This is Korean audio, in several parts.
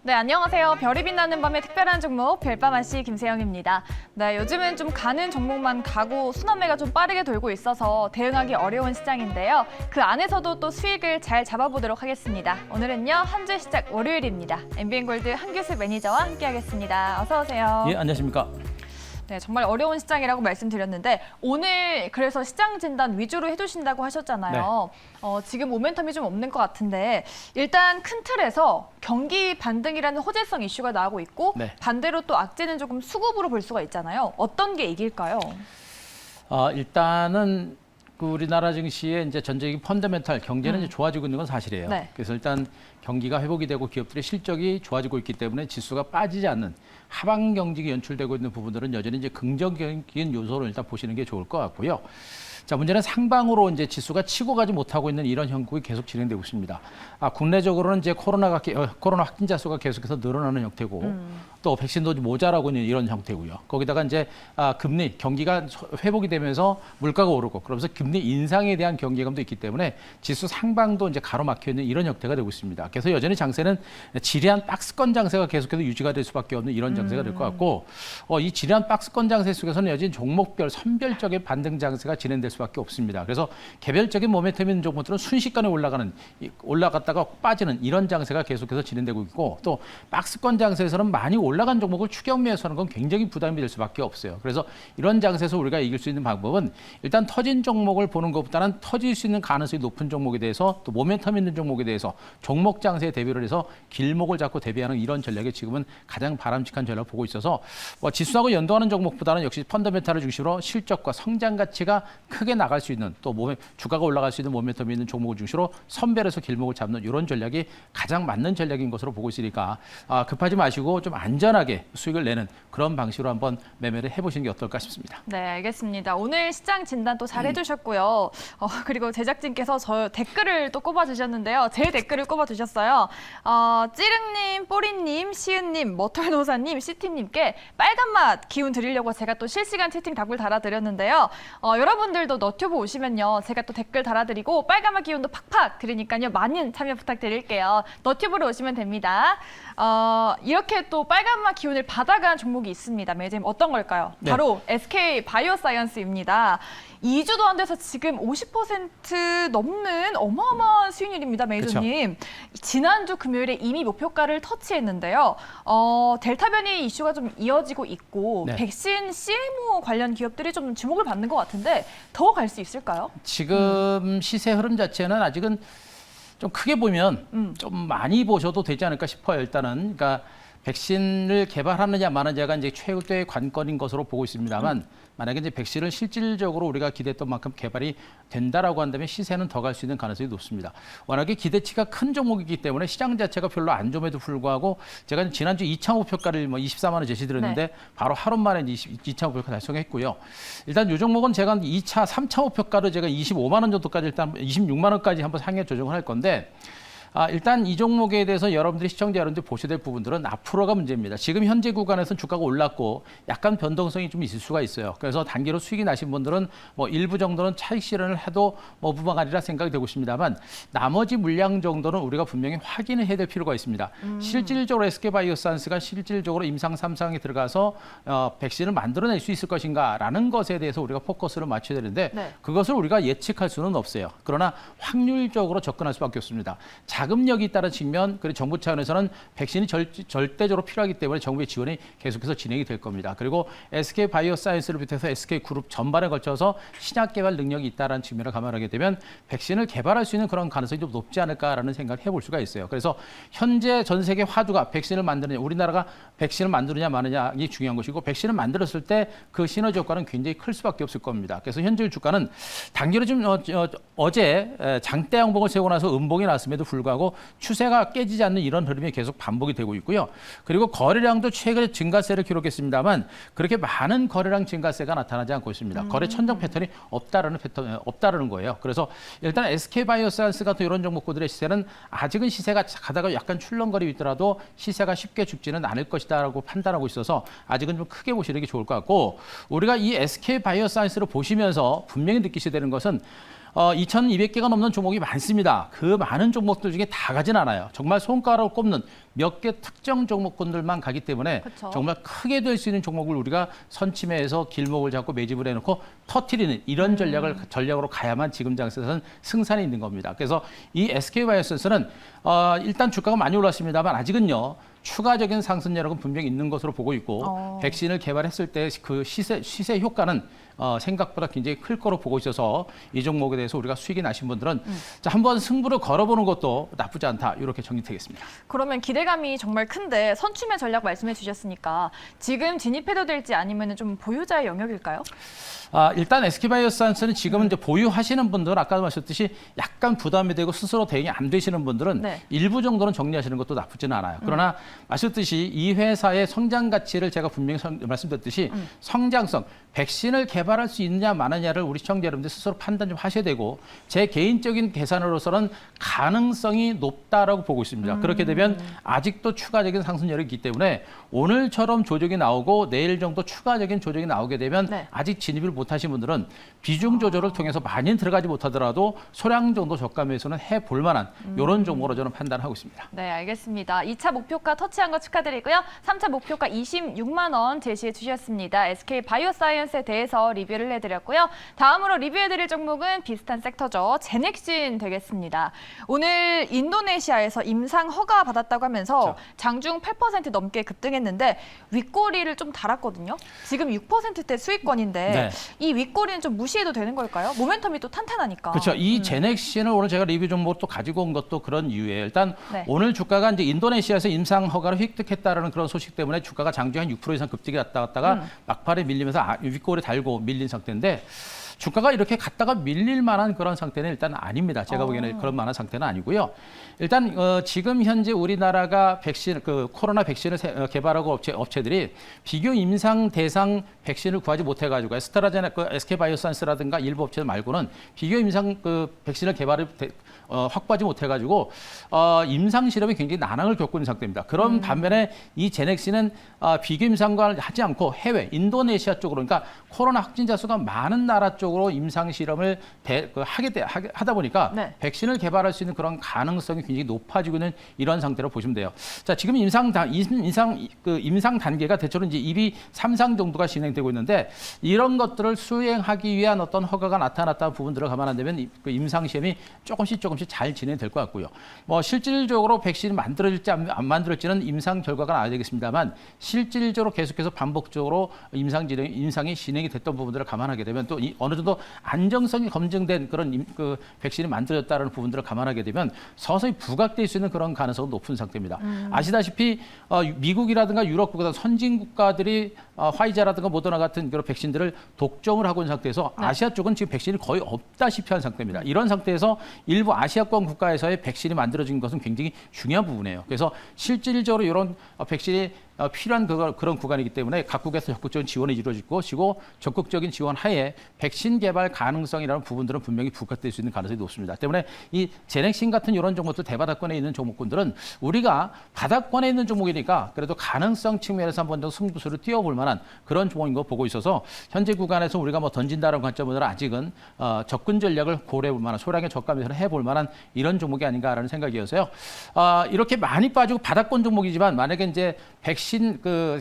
네, 안녕하세요. 별이 빛나는 밤의 특별한 종목 별밤아씨 김세영입니다. 네, 요즘은 좀 가는 종목만 가고 순환매가 좀 빠르게 돌고 있어서 대응하기 어려운 시장인데요. 그 안에서도 또 수익을 잘 잡아보도록 하겠습니다. 오늘은요, 한 주 시작 월요일입니다. MBN골드 한규수 매니저와 함께하겠습니다. 어서 오세요. 예, 안녕하십니까. 네, 정말 어려운 시장이라고 말씀드렸는데 오늘 그래서 시장 진단 위주로 해주신다고 하셨잖아요. 지금 모멘텀이 좀 없는 것 같은데 일단 큰 틀에서 경기 반등이라는 호재성 이슈가 나오고 있고 네. 반대로 또 악재는 조금 수급으로 볼 수가 있잖아요. 어떤 게 이길까요? 일단은 그 우리나라 증시의 이제 전체적인 펀더멘탈 경제는 이제 좋아지고 있는 건 사실이에요. 네. 그래서 일단 경기가 회복이 되고 기업들의 실적이 좋아지고 있기 때문에 지수가 빠지지 않는 하방 경직이 연출되고 있는 부분들은 여전히 이제 긍정적인 요소를 일단 보시는 게 좋을 것 같고요. 자, 문제는 상방으로 이제 지수가 치고 가지 못하고 있는 이런 형국이 계속 진행되고 있습니다. 국내적으로는 이제 코로나 확진자 수가 계속해서 늘어나는 형태고 또 백신 도즈 모자라고 있는 이런 형태고요. 거기다가 이제 금리 경기가 회복이 되면서 물가가 오르고 그러면서 금리 인상에 대한 경계감도 있기 때문에 지수 상방도 이제 가로막혀 있는 이런 형태가 되고 있습니다. 그래서 여전히 장세는 지리한 박스권 장세가 계속해서 유지가 될 수밖에 없는 이런 장세가 될 것 같고 이 지리한 박스권 장세 속에서는 여전히 종목별 선별적인 반등 장세가 진행될 수밖에 없습니다. 그래서 개별적인 모멘텀 있는 종목들은 순식간에 올라갔다가 빠지는 이런 장세가 계속해서 진행되고 있고 또 박스권 장세에서는 많이 올라간 종목을 추격 매수하는 건 굉장히 부담이 될 수밖에 없어요. 그래서 이런 장세에서 우리가 이길 수 있는 방법은 일단 터진 종목을 보는 것보다는 터질 수 있는 가능성이 높은 종목에 대해서 또 모멘텀 있는 종목에 대해서 종목 장세에 대비를 해서 길목을 잡고 대비하는 이런 전략이 지금은 가장 바람직한 전략을 보고 있어서 지수하고 연동하는 종목보다는 역시 펀더멘탈을 중심으로 실적과 성장 가치가 크게 나갈 수 있는 또 주가가 올라갈 수 있는 모멘텀이 있는 종목을 중심으로 선별해서 길목을 잡는 이런 전략이 가장 맞는 전략인 것으로 보고 있으니까 급하지 마시고 좀 안전하게 수익을 내는 그런 방식으로 한번 매매를 해보시는 게 어떨까 싶습니다. 네, 알겠습니다. 오늘 시장 진단 또 잘 해주셨고요. 그리고 제작진께서 저 댓글을 또 꼽아주셨는데요. 제 댓글을 꼽아주셨어요. 찌릉님, 뽀리님, 시은님, 머털노사님, 시티님께 빨간맛 기운 드리려고 제가 또 실시간 채팅 답글 달아드렸는데요. 여러분들도 너튜브 오시면요. 제가 또 댓글 달아드리고 빨간맛 기운도 팍팍 드리니까요. 많은 참여 부탁드릴게요. 너튜브로 오시면 됩니다. 이렇게 또 빨간맛 기운을 받아간 종목이 있습니다. 매니저님 어떤 걸까요? 네. 바로 SK 바이오사이언스입니다. 2주도 안 돼서 지금 50% 넘는 어마어마한 수익률입니다, 매니저님. 그쵸. 지난주 금요일에 이미 목표가를 터치했는데요. 델타 변이 이슈가 좀 이어지고 있고 네. 백신 CMO 관련 기업들이 좀 주목을 받는 것 같은데 더 갈 수 있을까요? 지금 시세 흐름 자체는 아직은 좀 크게 보면 좀 많이 보셔도 되지 않을까 싶어요. 일단은 그러니까 백신을 개발하느냐 마느냐가 이제 최대의 관건인 것으로 보고 있습니다만 만약에 이제 백신을 실질적으로 우리가 기대했던 만큼 개발이 된다라고 한다면 시세는 더 갈 수 있는 가능성이 높습니다. 워낙에 기대치가 큰 종목이기 때문에 시장 자체가 별로 안 좋음에도 불구하고 제가 지난주 2차 목표가를 24만 원 제시드렸는데 네. 바로 바로 하루 만에 2차 목표가 달성했고요. 일단 이 종목은 제가 2차, 3차 목표가를 제가 25만 원 정도까지 일단 26만 원까지 한번 상향 조정을 할 건데 일단 이 종목에 대해서 여러분들이 시청자 여러분들이 보셔야 될 부분들은 앞으로가 문제입니다. 지금 현재 구간에서는 주가가 올랐고 약간 변동성이 좀 있을 수가 있어요. 그래서 단기로 수익이 나신 분들은 일부 정도는 차익 실현을 해도 무방하리라 생각이 되고 있습니다만 나머지 물량 정도는 우리가 분명히 확인을 해야 될 필요가 있습니다. 실질적으로 SK바이오사이언스가 실질적으로 임상 3상에 들어가서 백신을 만들어낼 수 있을 것인가라는 것에 대해서 우리가 포커스를 맞춰야 되는데 네. 그것을 우리가 예측할 수는 없어요. 그러나 확률적으로 접근할 수밖에 없습니다. 자금력이 있다는 측면, 그리고 정부 차원에서는 백신이 절대적으로 필요하기 때문에 정부의 지원이 계속해서 진행이 될 겁니다. 그리고 SK 바이오사이언스를 비롯해서 SK 그룹 전반에 걸쳐서 신약 개발 능력이 있다는 측면을 감안하게 되면 백신을 개발할 수 있는 그런 가능성이 좀 높지 않을까라는 생각을 해볼 수가 있어요. 그래서 현재 전 세계 화두가 백신을 만드느냐, 우리나라가 백신을 만드느냐 마느냐이 중요한 것이고 백신을 만들었을 때 그 시너지 효과는 굉장히 클 수밖에 없을 겁니다. 그래서 현재 주가는 단기로 좀 어제 장대 양봉을 세우고 나서 음봉이 났음에도 불구하고 추세가 깨지지 않는 이런 흐름이 계속 반복이 되고 있고요. 그리고 거래량도 최근에 증가세를 기록했습니다만 그렇게 많은 거래량 증가세가 나타나지 않고 있습니다. 거래 천정 패턴이 없다라는 거예요. 그래서 일단 SK바이오사이언스 같은 이런 종목들의 시세는 아직은 시세가 가다가 약간 출렁거리고 있더라도 시세가 쉽게 죽지는 않을 것이다라고 판단하고 있어서 아직은 좀 크게 보시는 게 좋을 것 같고 우리가 이 SK바이오사이언스를 보시면서 분명히 느끼셔야 되는 것은 2,200개가 넘는 종목이 많습니다. 그 많은 종목들 중에 다 가진 않아요. 정말 손가락을 꼽는 몇 개 특정 종목군들만 가기 때문에 그쵸. 정말 크게 될 수 있는 종목을 우리가 선침해서 길목을 잡고 매집을 해놓고 터트리는 이런 전략으로 가야만 지금 장세에서는 승산이 있는 겁니다. 그래서 이 SK바이오센스는 일단 주가가 많이 올랐습니다만 아직은요. 추가적인 상승력은 분명히 있는 것으로 보고 있고 백신을 개발했을 때 그 시세 효과는 생각보다 굉장히 클 거로 보고 있어서 이 종목에 대해서 우리가 수익이 나신 분들은 자, 한번 승부를 걸어보는 것도 나쁘지 않다 이렇게 정리되겠습니다. 그러면 기대감이 정말 큰데 선취매 전략 말씀해 주셨으니까 지금 진입해도 될지 아니면 좀 보유자의 영역일까요? 일단 SK바이오사이언스는 지금은 이제 보유하시는 분들은 아까 말씀드렸듯이 약간 부담이 되고 스스로 대응이 안 되시는 분들은 네. 일부 정도는 정리하시는 것도 나쁘지는 않아요. 그러나 말씀드렸듯이 이 회사의 성장 가치를 제가 분명히 말씀드렸듯이 성장성, 백신을 개발할 수 있느냐 마느냐를 우리 시청자 여러분들 스스로 판단 좀 하셔야 되고 제 개인적인 계산으로서는 가능성이 높다라고 보고 있습니다. 그렇게 되면 아직도 추가적인 상승률이 있기 때문에 오늘처럼 조정이 나오고 내일 정도 추가적인 조정이 나오게 되면 네. 아직 진입을 못하신 분들은 비중 조절을 통해서 많이 들어가지 못하더라도 소량 정도 저감에서는 해볼 만한 이런 종목으로 저는 판단하고 있습니다. 네, 알겠습니다. 2차 목표가 터치한 거 축하드리고요. 3차 목표가 26만 원 제시해 주셨습니다. SK바이오사이언스에 대해서 리뷰를 해드렸고요. 다음으로 리뷰해드릴 종목은 비슷한 섹터죠. 제넥신 되겠습니다. 오늘 인도네시아에서 임상 허가 받았다고 하면서 그렇죠. 장중 8% 넘게 급등했는데 윗꼬리를 좀 달았거든요. 지금 6%대 수익권인데 네. 이 윗꼬리는 좀 무시해도 되는 걸까요? 모멘텀이 또 탄탄하니까. 그렇죠. 이 제넥신을 오늘 제가 리뷰 종목을 또 가지고 온 것도 그런 이유예요. 일단 네. 오늘 주가가 이제 인도네시아에서 임상 허가를 획득했다라는 그런 소식 때문에 주가가 장중 한 6% 이상 급등이 갔다가 막판에 밀리면서 윗골에 달고 밀린 상태인데 주가가 이렇게 갔다가 밀릴 만한 그런 상태는 일단 아닙니다. 제가 보기에는 그런 만한 상태는 아니고요. 일단 지금 현재 우리나라가 백신 코로나 백신을 개발하고 업체들이 비교 임상 대상 백신을 구하지 못해가지고 에스트라제네카, SK바이오사이언스라든가 일부 업체들 말고는 비교 임상 백신을 확보하지 못해가지고 임상 실험이 굉장히 난항을 겪고 있는 상태입니다. 그런 반면에 이 제넥신은 비교 임상을 하지 않고 해외 인도네시아 쪽으로 그러니까 코로나 확진자 수가 많은 나라 쪽으로 임상 실험을 하다 보니까 네. 백신을 개발할 수 있는 그런 가능성이 굉장히 높아지고 있는 이런 상태로 보시면 돼요. 자, 지금 임상 단계가 대체로 이제 2비 3상 정도가 진행되고 있는데 이런 것들을 수행하기 위한 어떤 허가가 나타났다는 부분들을 감안한다면 그 임상 시험이 조금씩 잘 진행될 것 같고요. 뭐 실질적으로 백신이 만들어질지 안 만들어질지는 임상 결과가 나와야 되겠습니다만 실질적으로 계속해서 반복적으로 임상이 진행이 됐던 부분들을 감안하게 되면 또 어느 정도 안정성이 검증된 그런 백신이 만들어졌다는 부분들을 감안하게 되면 서서히 부각될 수 있는 그런 가능성은 높은 상태입니다. 아시다시피 미국이라든가 유럽 국가 선진 국가들이 화이자라든가 모더나 같은 그런 백신들을 독점을 하고 있는 상태에서 네. 아시아 쪽은 지금 백신이 거의 없다시피 한 상태입니다. 이런 상태에서 일부 아시아권 국가에서의 백신이 만들어진 것은 굉장히 중요한 부분이에요. 그래서 실질적으로 이런 백신이 필요한 그런 구간이기 때문에 각국에서 적극적인 지원이 이루어지고 적극적인 지원 하에 백신 개발 가능성이라는 부분들은 분명히 부각될 수 있는 가능성이 높습니다. 때문에 이 제넥신 같은 이런 종목들 대바닥권에 있는 종목군들은 우리가 바닥권에 있는 종목이니까 그래도 가능성 측면에서 한번 더 승부수를 띄워볼 만한 그런 종목인 거 보고 있어서 현재 구간에서 우리가 뭐 던진다는 관점으로 아직은 접근 전략을 고려해볼 만한 소량의 저가에서 해볼 만한 이런 종목이 아닌가라는 생각이어서요. 이렇게 많이 빠지고 바닥권 종목이지만 만약에 이제 백신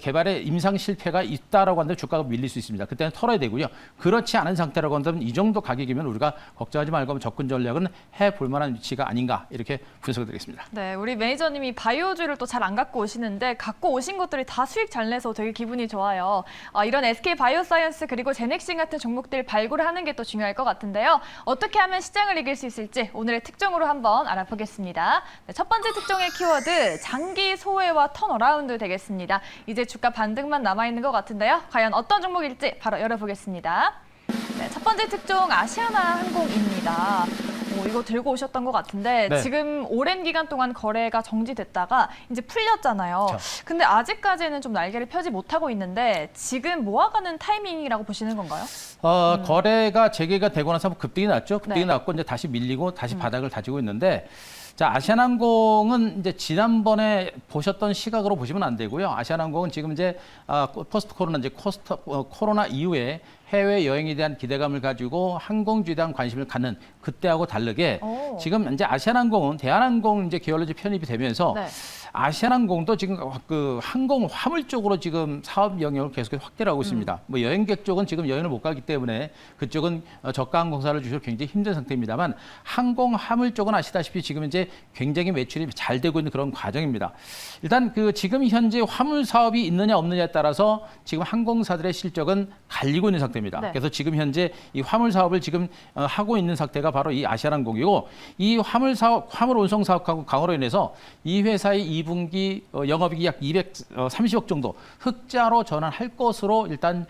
개발에 임상 실패가 있다라고 한다면 주가가 밀릴 수 있습니다. 그때는 털어야 되고요. 그렇지 않은 상태라고 한다면 이 정도 가격이면 우리가 걱정하지 말고 접근 전략은 해볼 만한 위치가 아닌가 이렇게 분석을 드리겠습니다. 네, 우리 매니저님이 바이오주를 또 잘 안 갖고 오시는데 갖고 오신 것들이 다 수익 잘 내서 되게 기분이 좋아요. 이런 SK바이오사이언스 그리고 제넥신 같은 종목들 발굴하는 게 또 중요할 것 같은데요. 어떻게 하면 시장을 이길 수 있을지 오늘의 특종으로 한번 알아보겠습니다. 네, 첫 번째 특종의 키워드 장기 소외와 턴어라운드 되겠습니다. 이제 주가 반등만 남아있는 것 같은데요. 과연 어떤 종목일지 바로 열어보겠습니다. 네, 첫 번째 특종 아시아나 항공입니다. 이거 들고 오셨던 것 같은데 네. 지금 오랜 기간 동안 거래가 정지됐다가 이제 풀렸잖아요. 그렇죠. 근데 아직까지는 좀 날개를 펴지 못하고 있는데 지금 모아가는 타이밍이라고 보시는 건가요? 거래가 재개가 되고 나서 급등이 났죠. 급등이 네. 났고 이제 다시 밀리고 다시 바닥을 다지고 있는데 자, 아시아나항공은 이제 지난번에 보셨던 시각으로 보시면 안 되고요. 아시아나항공은 지금 이제 포스트 코로나 이제 코로나 이후에 해외 여행에 대한 기대감을 가지고 항공주에 대한 관심을 갖는 그때하고 다르게 오. 지금 이제 아시아나항공은 대한항공 이제 계열로 이제 편입이 되면서 네. 아시아나항공도 지금 그 항공 화물 쪽으로 지금 사업 영역을 계속해서 확대를 하고 있습니다. 뭐 여행객 쪽은 지금 여행을 못 가기 때문에 그쪽은 저가 항공사를 주시고 굉장히 힘든 상태입니다만 항공 화물 쪽은 아시다시피 지금 이제 굉장히 매출이 잘 되고 있는 그런 과정입니다. 일단 그 지금 현재 화물 사업이 있느냐 없느냐에 따라서 지금 항공사들의 실적은 갈리고 있는 상태입니다. 네. 그래서 지금 현재 이 화물 사업을 지금 하고 있는 상태가 바로 이 아시아나항공이고 이 화물 사업, 화물 운송 사업 강화로 인해서 이 회사의 2분기 영업이익이 약 230억 정도 흑자로 전환할 것으로 일단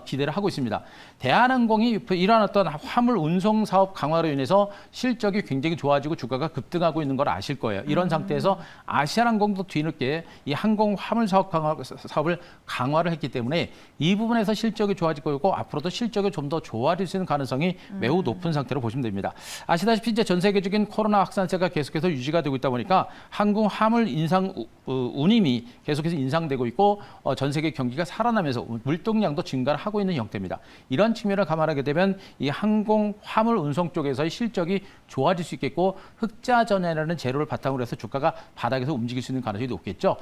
기대를 하고 있습니다. 대한항공이 이러한 어떤 화물 운송 사업 강화로 인해서 실적이 굉장히 좋아지고 주가가 급등하고 있는 걸 아실 거예요. 이런 상태에서 아시아나항공도 뒤늦게 이 항공 화물 사업을 강화를 했기 때문에 이 부분에서 실적이 좋아질 거고 앞으로도 실적이 좀 더 좋아질 수 있는 가능성이 매우 높은 상태로 보시면 됩니다. 아시다시피 이제 전 세계적인 코로나 확산세가 계속해서 유지가 되고 있다 보니까 항공 화물 운임이 계속해서 인상되고 있고 전 세계 경기가 살아나면서 물동량도 증가를 하고 있는 형태입니다. 이런 측면을 감안하게 되면 이 항공 화물 운송 쪽에서의 실적이 좋아질 수 있겠고 흑자 전환이라는 재료를 바탕으로 해서 주가가 바닥에서 움직일 수 있는 가능성이 높겠죠.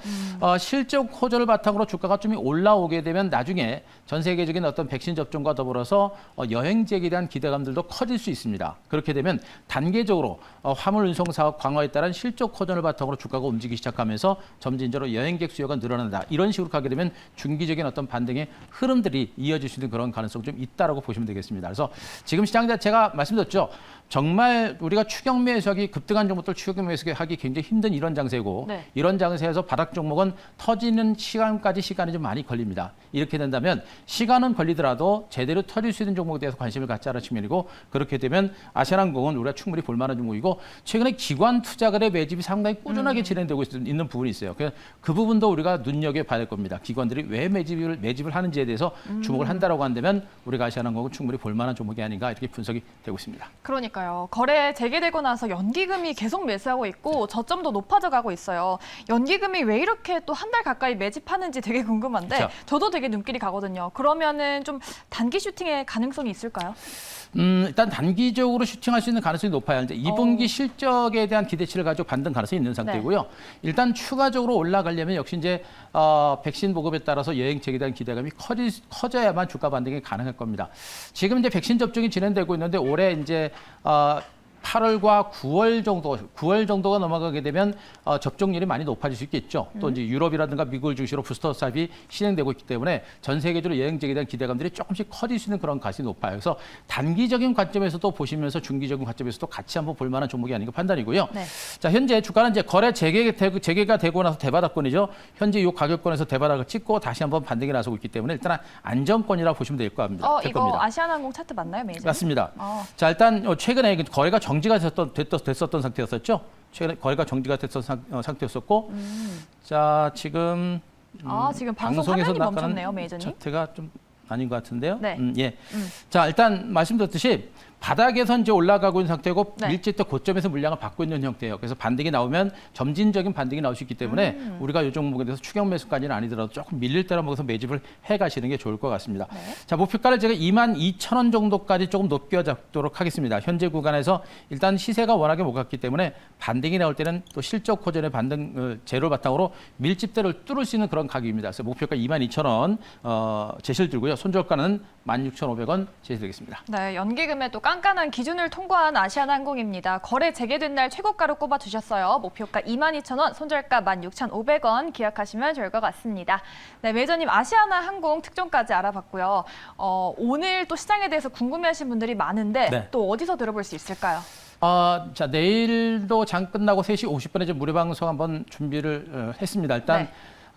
실적 호조를 바탕으로 주가가 좀 올라오게 되면 나중에 전 세계적인 어떤 백신 접종과 더불어서 여행지에 대한 기대감들도 커질 수 있습니다. 그렇게 되면 단계적으로 화물 운송 사업 강화에 따른 실적 호전을 바탕으로 주가가 움직이기 시작하면서 점진적으로 여행객 수요가 늘어난다. 이런 식으로 가게 되면 중기적인 어떤 반등의 흐름들이 이어질 수 있는 그런 가능성이 좀 있다라고 보시면 되겠습니다. 그래서 지금 시장 자체가 말씀드렸죠. 정말 우리가 추격 매수하기 급등한 종목들 추격 매수하기 굉장히 힘든 이런 장세고 네. 이런 장세에서 바닥 종목은 터지는 시간이 좀 많이 걸립니다. 이렇게 된다면 시간은 걸리더라도 제대로 터질 수 있는 종목에 대해서 관심을 갖자는 측면이고 그렇게 되면 아시아나항공은 우리가 충분히 볼만한 종목이고 최근에 기관 투자들의 매집이 상당히 꾸준하게 진행되고 있는 부분이 있어요. 그 부분도 우리가 눈여겨봐야 될 겁니다. 기관들이 왜 매집을 하는지에 대해서 주목을 한다라고 한다면 우리가 아시아나항공은 충분히 볼만한 종목이 아닌가 이렇게 분석이 되고 있습니다. 그러니까요. 거래 재개되고 나서 연기금이 계속 매수하고 있고 저점도 높아져 가고 있어요. 연기금이 왜 이렇게 또 한 달 가까이 매집하는지 되게 궁금한데 그렇죠. 저도 되게 눈길이 가거든요. 그러면은 좀 단기 슈팅의 가능성이 있을까요? 일단 단기적으로 슈팅할 수 있는 가능성이 높아요. 이제 2분기 실적에 대한 기대치를 가지고 반등 가능성이 있는 상태고요. 일단 추가적으로 올라가려면 역시 이제 백신 보급에 따라서 여행 재개에 대한 기대감이 커져야만 주가 반등이 가능할 겁니다. 지금 이제 백신 접종이 진행되고 있는데 올해 이제 8월과 9월 정도가 넘어가게 되면 접종률이 많이 높아질 수 있겠죠. 또 이제 유럽이라든가 미국을 중심으로 부스터 사업이 진행되고 있기 때문에 전 세계적으로 여행지에 대한 기대감들이 조금씩 커질 수 있는 그런 가능성이 높아요. 그래서 단기적인 관점에서도 보시면서 중기적인 관점에서도 같이 한번 볼 만한 종목이 아닌가 판단이고요. 네. 자, 현재 주가는 이제 거래 재개가 되고 나서 대바닥권이죠. 현재 이 가격권에서 대바닥을 찍고 다시 한번 반등이 나서고 있기 때문에 일단 안정권이라고 보시면 될 겁니다. 이거 아시아나항공 차트 맞나요, 매니저님? 맞습니다. 자, 일단 최근에 거래가 정지가 됐었던 상태였었죠. 최근에 거래가 정지가 됐었던 상태였었고, 자 지금 지금 방송 방송에서 화면이 나가는 멈췄네요, 매니저님. 차트가 좀 아닌 것 같은데요. 네. 예. 자, 일단 말씀드렸듯이 바닥에서 이제 올라가고 있는 상태고 네. 밀집도 고점에서 물량을 받고 있는 형태예요. 그래서 반등이 나오면 점진적인 반등이 나올 수 있기 때문에 우리가 이 종목에 대해서 추격 매수까지는 아니더라도 조금 밀릴 때로 먹어서 매집을 해 가시는 게 좋을 것 같습니다. 네. 자, 목표가를 제가 22,000원 정도까지 조금 높여 잡도록 하겠습니다. 현재 구간에서 일단 시세가 워낙에 못 갔기 때문에 반등이 나올 때는 또 실적 호전의 반등 재료를 바탕으로 밀집대를 뚫을 수 있는 그런 가격입니다. 그래서 목표가 22,000원 제시를 들고요. 손절가는 16,500원 제시드리겠습니다. 네, 연기금의 또 깐깐한 기준을 통과한 아시아나항공입니다. 거래 재개된 날 최고가로 꼽아주셨어요. 목표가 22,000원, 손절가 16,500원 기억하시면 좋을 것 같습니다. 네, 매니저님 아시아나항공 특종까지 알아봤고요. 오늘 또 시장에 대해서 궁금해하신 분들이 많은데 네. 또 어디서 들어볼 수 있을까요? 자, 내일도 장 끝나고 3시 50분에 이제 무료 방송 한번 준비를 했습니다. 일단 네.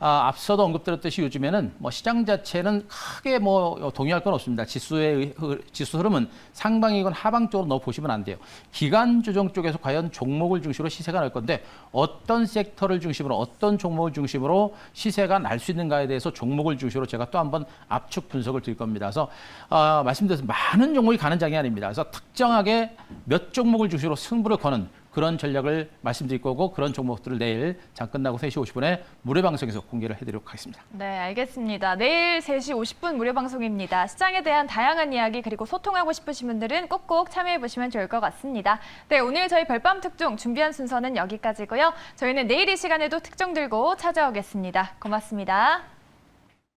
앞서도 언급드렸듯이 요즘에는 뭐 시장 자체는 크게 뭐 동의할 건 없습니다. 지수 흐름은 상방이건 하방 쪽으로 넣어 보시면 안 돼요. 기간 조정 쪽에서 과연 종목을 중심으로 시세가 날 건데 어떤 섹터를 중심으로 어떤 종목을 중심으로 시세가 날 수 있는가에 대해서 종목을 중심으로 제가 또 한번 압축 분석을 드릴 겁니다. 그래서 말씀드려서 많은 종목이 가는 장이 아닙니다. 그래서 특정하게 몇 종목을 중심으로 승부를 거는 그런 전략을 말씀드릴 거고 그런 종목들을 내일 장 끝나고 3시 50분에 무료 방송에서 공개를 해드리도록 하겠습니다. 네, 알겠습니다. 내일 3시 50분 무료 방송입니다. 시장에 대한 다양한 이야기 그리고 소통하고 싶으신 분들은 꼭꼭 참여해 보시면 좋을 것 같습니다. 네, 오늘 저희 별밤 특종 준비한 순서는 여기까지고요. 저희는 내일 이 시간에도 특종 들고 찾아오겠습니다. 고맙습니다.